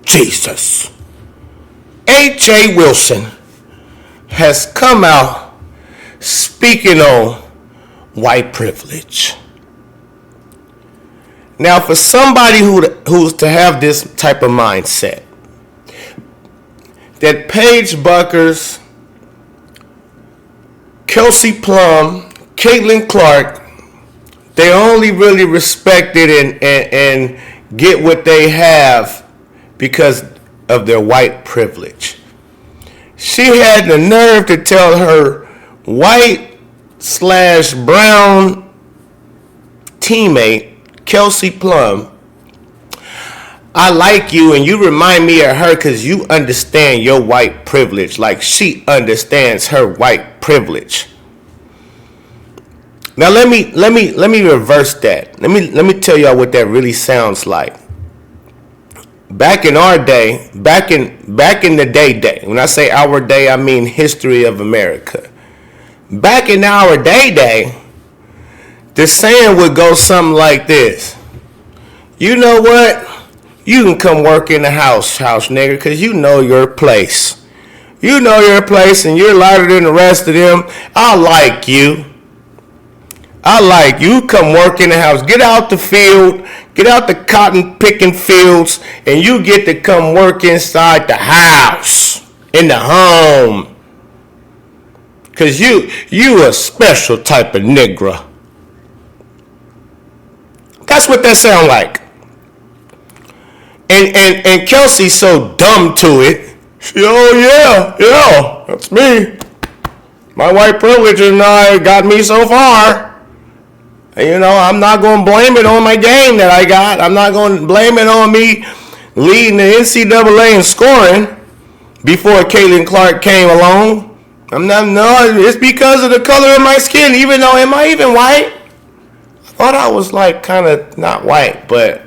Jesus. A.J. Wilson has come out speaking on white privilege. Now, for somebody who's to have this type of mindset, that Paige Buckers, Kelsey Plum, Caitlin Clark, they only really respected and get what they have because of their white privilege. She had the nerve to tell her white/brown teammate, Kelsey Plum, I like you and you remind me of her because you understand your white privilege like she understands her white privilege. Now let me reverse that. Let me tell y'all what that really sounds like. Back in our day, back in the day. When I say our day, I mean history of America. Back in our day, the saying would go something like this. You know what? You can come work in the house nigga, because you know your place. You know your place and you're lighter than the rest of them. I like you. Come work in the house. Get out the field. Get out the cotton picking fields. And you get to come work inside the house. In the home. Because you a special type of nigga. That's what that sound like. And Kelsey's so dumb to it. Yeah, that's me. My white privilege and I got me so far. And, I'm not going to blame it on my game that I got. I'm not going to blame it on me leading the NCAA in scoring before Caitlin Clark came along. It's because of the color of my skin, even though, am I even white? I thought I was like kind of not white, but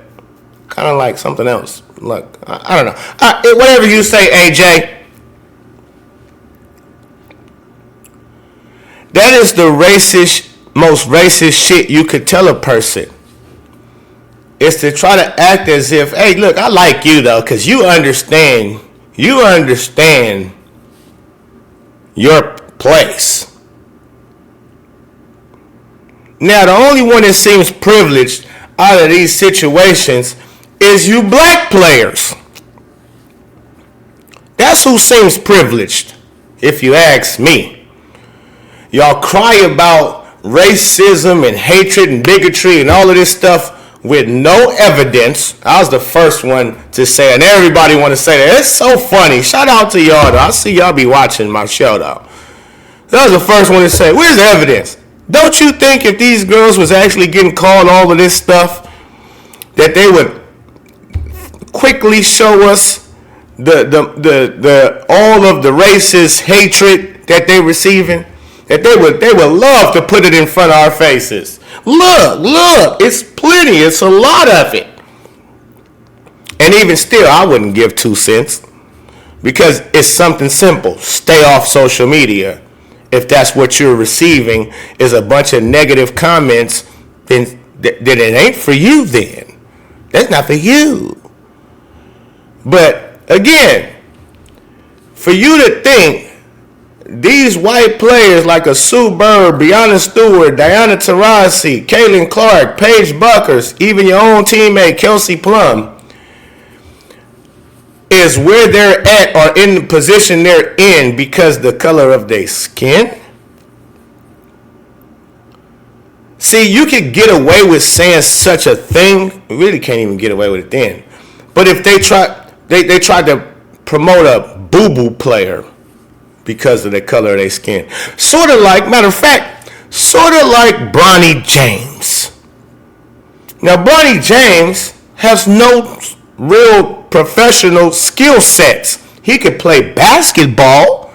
kind of like something else. Look, I don't know. Whatever you say, AJ. That is the most racist shit you could tell a person. Is to try to act as if, hey, look, I like you though, because you understand your place. Now, the only one that seems privileged out of these situations is you black players. That's who seems privileged, if you ask me. Y'all cry about racism and hatred and bigotry and all of this stuff with no evidence. I was the first one to say it, and everybody want to say that. It's so funny. Shout out to y'all, though. I see y'all be watching my show, though. That was the first one to say, where's the evidence? Don't you think if these girls was actually getting called all of this stuff, that they would quickly show us the all of the racist hatred that they're receiving? That they would love to put it in front of our faces. Look, it's plenty, it's a lot of it. And even still, I wouldn't give 2 cents because it's something simple. Stay off social media. If that's what you're receiving is a bunch of negative comments, then it ain't for you then. That's not for you. But again, for you to think these white players like a Sue Bird, Breonna Stewart, Diana Taurasi, Caitlin Clark, Paige Buckers, even your own teammate Kelsey Plum, is where they're at or in the position they're in because the color of their skin? See, you could get away with saying such a thing. You really can't even get away with it then. But if they tried to promote a boo-boo player because of the color of their skin. Sort of like Bronny James. Now, Bronny James has no real professional skill sets. He could play basketball.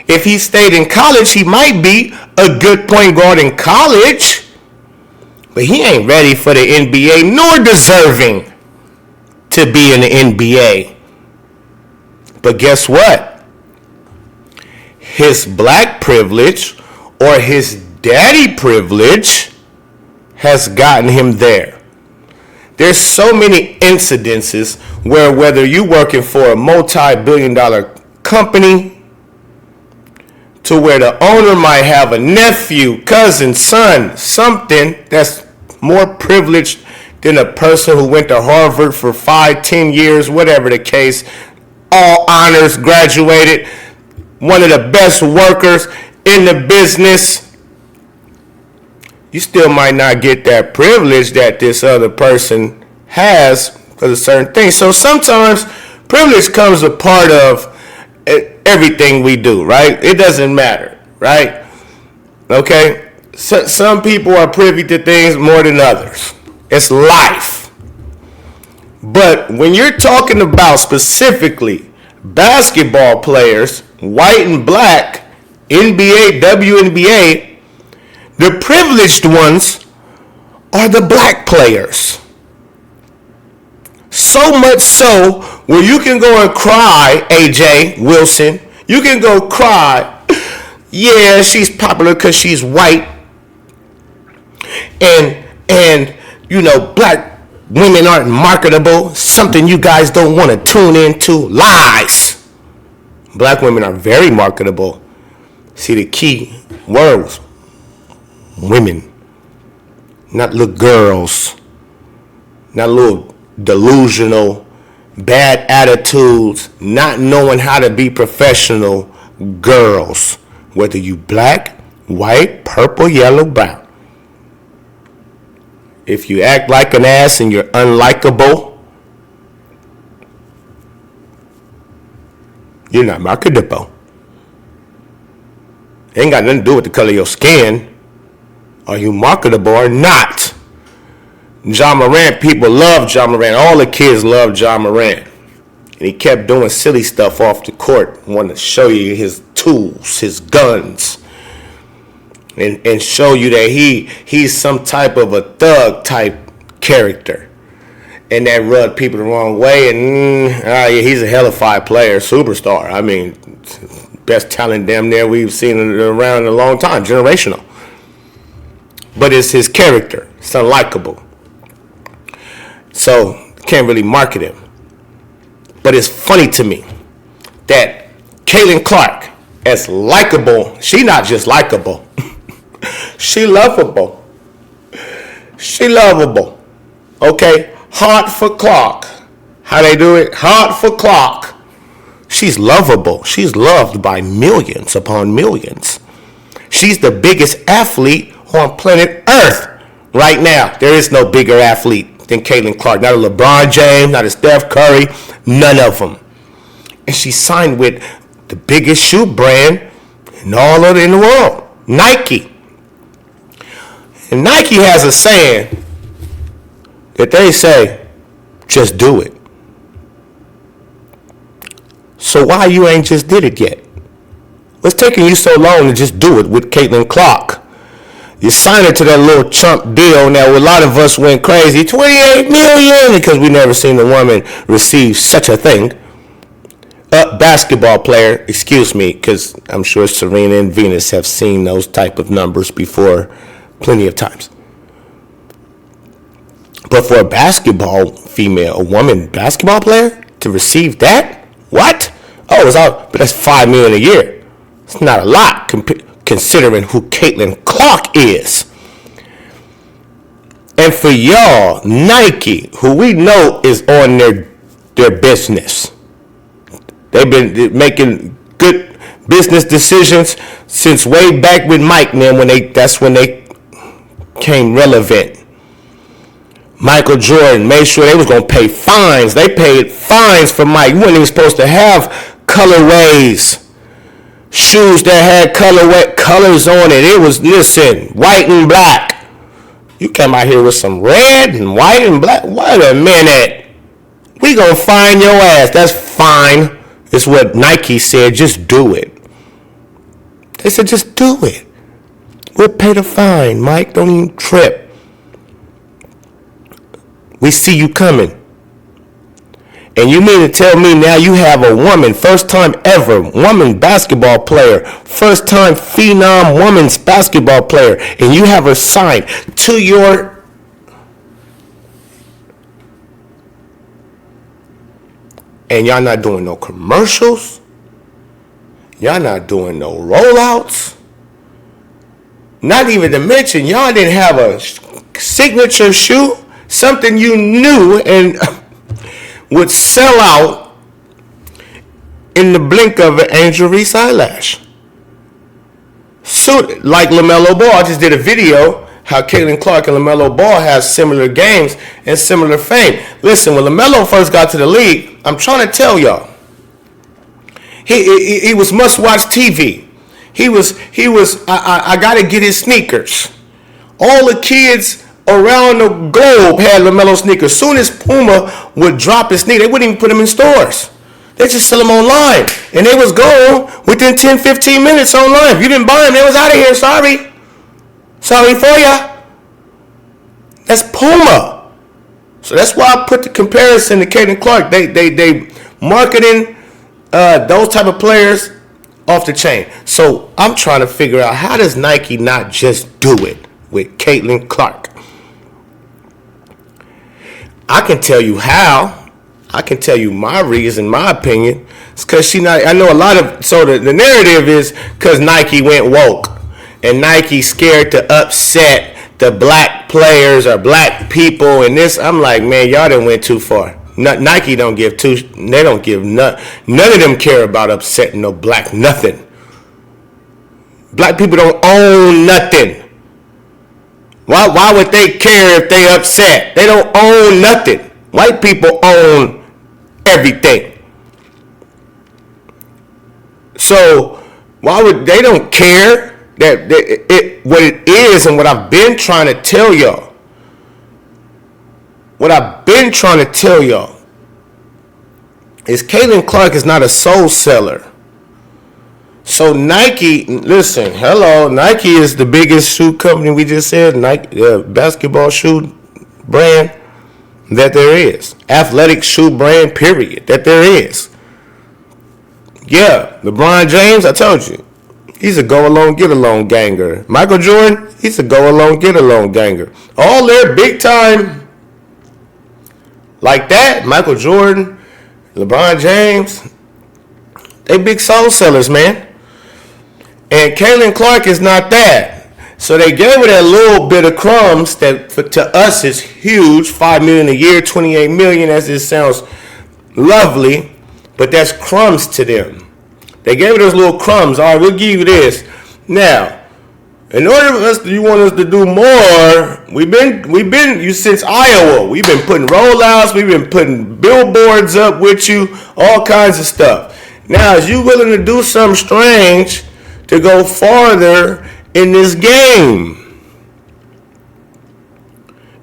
If he stayed in college, he might be a good point guard in college. But he ain't ready for the NBA, nor deserving to be in the NBA. But guess what? His black privilege or his daddy privilege has gotten him there. There's so many incidences where whether you're working for a multi-billion-dollar company to where the owner might have a nephew, cousin, son, something that's more privileged than a person who went to Harvard for 5, 10 years, whatever the case, all honors, graduated, one of the best workers in the business. You still might not get that privilege that this other person has because of certain things. So sometimes privilege comes a part of everything we do, right? It doesn't matter, right? Okay? So, some people are privy to things more than others. It's life. But when you're talking about specifically basketball players, white and black, NBA, WNBA, the privileged ones are the black players. So much so where you can go and cry, AJ Wilson. You can go cry. Yeah, she's popular because she's white. And you know, black women aren't marketable. Something you guys don't want to tune into. Lies. Black women are very marketable. See, the key words: women, not little girls, not little delusional, bad attitudes, not knowing how to be professional girls, whether you black, white, purple, yellow, brown. If you act like an ass and you're unlikable, you're not marketable. It ain't got nothing to do with the color of your skin. Are you marketable or not? John Morant, people love John Morant. All the kids love John Morant. And he kept doing silly stuff off the court. Wanted to show you his tools, his guns. And show you that he's some type of a thug type character. And that rubbed people the wrong way. And yeah, he's a hellified player, superstar. I mean, best talent damn near we've seen around in a long time, generational. But it's his character. It's unlikable. So, can't really market him. But it's funny to me that Caitlin Clark, as likable, she not just likable. She lovable. She lovable. Okay? Hot for Clark. How they do it? Hot for Clark. She's lovable. She's loved by millions upon millions. She's the biggest athlete on planet Earth right now. There is no bigger athlete than Caitlin Clark. Not a LeBron James, not a Steph Curry, none of them. And she signed with the biggest shoe brand in the world, Nike. And Nike has a saying that they say, just do it. So why you ain't just did it yet? What's taking you so long to just do it with Caitlin Clark? You signed her to that little chump deal. Now, a lot of us went crazy. $28 million because we never seen a woman receive such a thing. A basketball player, excuse me, because I'm sure Serena and Venus have seen those type of numbers before plenty of times. But for a basketball female, a woman basketball player to receive that? What? Oh, it's all, but that's $5 million a year. It's not a lot considering who Caitlin Clark is. And for y'all, Nike, who we know is on their business. They've been making good business decisions since way back with Mike and them that's when they came relevant. Michael Jordan made sure they was going to pay fines. They paid fines for Mike. You weren't even supposed to have colorways. Shoes that had colors on it. It was, listen, white and black. You came out here with some red and white and black. Wait a minute. We gonna fine your ass. That's fine. It's what Nike said. Just do it. They said just do it. We'll pay the fine, Mike. Don't even trip. We see you coming. And you mean to tell me now you have a woman, first time ever, woman basketball player, first time phenom woman's basketball player, and you have her signed to your and y'all not doing no commercials. Y'all not doing no rollouts. Not even to mention, y'all didn't have a signature shoe, something you knew and would sell out in the blink of an Angel Reese eyelash. So, like LaMelo Ball, I just did a video how Caitlin Clark and LaMelo Ball have similar games and similar fame. Listen, when LaMelo first got to the league, I'm trying to tell y'all, he was must-watch TV. He was. I got to get his sneakers. All the kids around the globe had LaMelo sneakers. Soon as Puma would drop his sneakers, they wouldn't even put them in stores. They just sell them online. And they was gone within 10, 15 minutes online. If you didn't buy them, they was out of here. Sorry. Sorry for ya. That's Puma. So that's why I put the comparison to Caitlin Clark. They marketing those type of players off the chain. So I'm trying to figure out, how does Nike not just do it with Caitlin Clark? I can tell you how. I can tell you my reason, my opinion. It's because I know a lot of, so the narrative is because Nike went woke and Nike scared to upset the black players or black people and this. I'm like, man, y'all done went too far. Nike don't give two, they don't give none of them care about upsetting no black nothing. Black people don't own nothing. Why would they care if they upset? They don't own nothing. White people own everything. So why would they don't care that what it is and what I've been trying to tell y'all. What I've been trying to tell y'all is Caitlin Clark is not a soul seller. So Nike, listen, hello, Nike is the biggest shoe company, we just said, Nike, basketball shoe brand that there is. Athletic shoe brand, period, that there is. Yeah, LeBron James, I told you, he's a go-along, get-along ganger. Michael Jordan, he's a go-along, get-along ganger. All their big-time like that, Michael Jordan, LeBron James, they big soul sellers, man. And Caitlin Clark is not that. So they gave her that little bit of crumbs that to us is huge, $5 million a year, $28 million, as it sounds lovely, but that's crumbs to them. They gave her those little crumbs. All right, we'll give you this. Now, in order for us, you want us to do more, we've been you since Iowa. We've been putting rollouts, we've been putting billboards up with you, all kinds of stuff. Now, is you willing to do something strange to go farther in this game?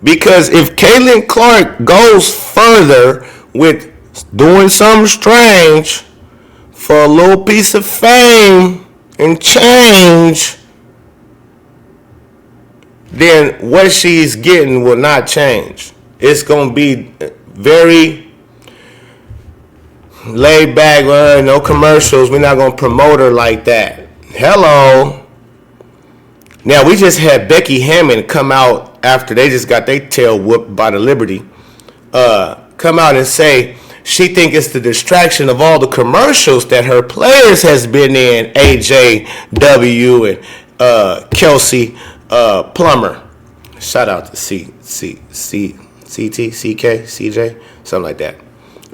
Because if Caitlin Clark goes further with doing something strange for a little piece of fame and change, then what she's getting will not change. It's going to be very laid back, no commercials. We're not going to promote her like that. Hello. Now, we just had Becky Hammond come out after they just got their tail whooped by the Liberty. Come out and say she think it's the distraction of all the commercials that her players has been in, AJW and Kelsey Plummer. Shout out to CJ, something like that.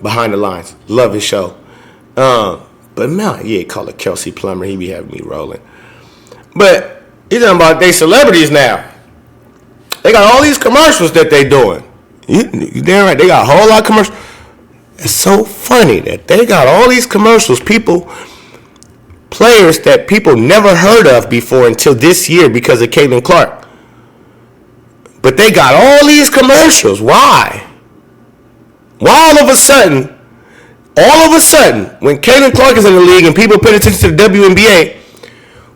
Behind the Lines. Love his show. But man, yeah, call it Kelsey Plummer. He be having me rolling. But he's talking about they celebrities now. They got all these commercials that they doing. You damn right. They got a whole lot of commercials. It's so funny that they got all these commercials. Players that people never heard of before until this year because of Caitlin Clark. But they got all these commercials. Why? Why all of a sudden, when Caitlin Clark is in the league and people pay attention to the WNBA,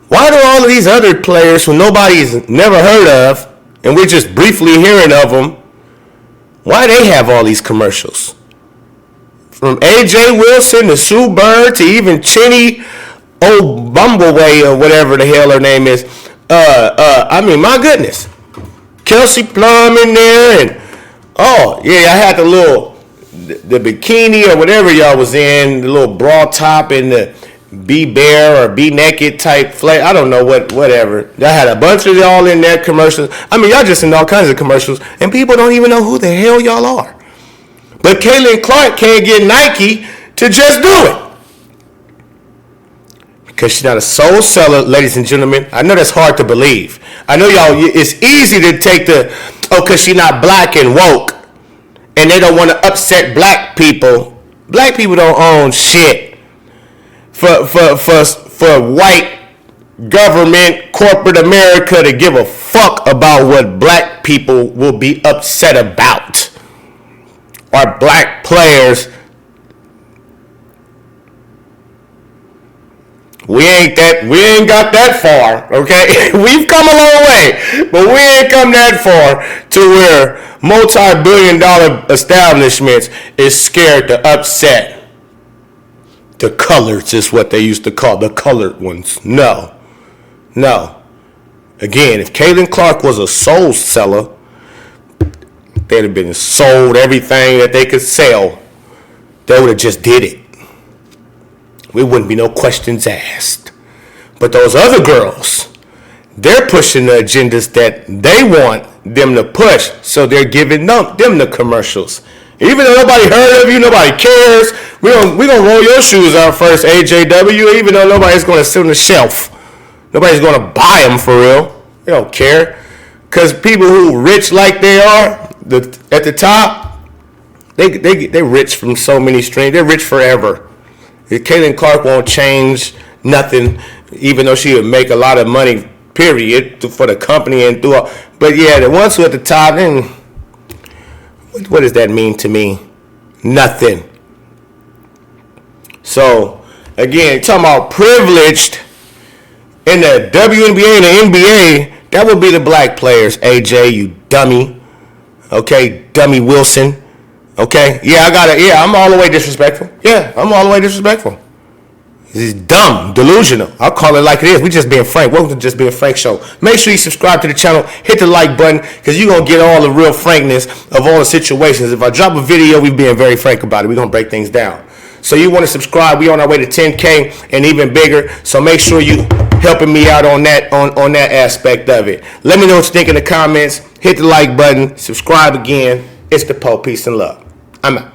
why do all of these other players who nobody's never heard of, and we're just briefly hearing of them, why they have all these commercials? From A.J. Wilson to Sue Bird to even Chinny Bumbleway or whatever the hell her name is. I mean, my goodness. Kelsey Plum in there, and oh yeah, I had the the bikini or whatever y'all was in, the little bra top and the be bare or be naked type flag. I don't know whatever. Y'all had a bunch of y'all in their commercials. I mean, y'all just in all kinds of commercials, and people don't even know who the hell y'all are. But Caitlin Clark can't get Nike to just do it. Because she's not a soul seller, ladies and gentlemen. I know that's hard to believe. I know y'all, it's easy to take because she's not black and woke, and they don't want to upset black people. Black people don't own shit. For white government, corporate America to give a fuck about what black people will be upset about. Or black players. We ain't got that far, okay? We've come a long way, but we ain't come that far to where multi-billion-dollar establishments is scared to upset the coloreds, is what they used to call the colored ones. No. Again, if Caitlin Clark was a soul seller, they'd have been sold everything that they could sell. They would have just did it. We wouldn't be no questions asked. But those other girls, they're pushing the agendas that they want them to push. So they're giving them the commercials. Even though nobody heard of you, nobody cares. We gonna roll your shoes out first, AJW. Even though nobody's gonna sit on the shelf, nobody's gonna buy them for real. They don't care, cause people who rich like they are at the top, they rich from so many streams. They're rich forever. Caitlin Clark won't change nothing, even though she would make a lot of money, period, for the company and through all. But yeah, the ones who at the top, then what does that mean to me? Nothing. So, again, talking about privileged in the WNBA and the NBA, that would be the black players, AJ, you dummy. Okay, dummy Wilson. Okay, I'm all the way disrespectful. Yeah, I'm all the way disrespectful. This is dumb, delusional. I'll call it like it is. We just being frank. Welcome to Just Being Frank Show. Make sure you subscribe to the channel. Hit the like button, because you're going to get all the real frankness of all the situations. If I drop a video, we're being very frank about it. We're going to break things down. So you want to subscribe. We're on our way to 10K and even bigger. So make sure you helping me out on that aspect of it. Let me know what you think in the comments. Hit the like button. Subscribe again. It's the Pope. Peace and love. I'm out.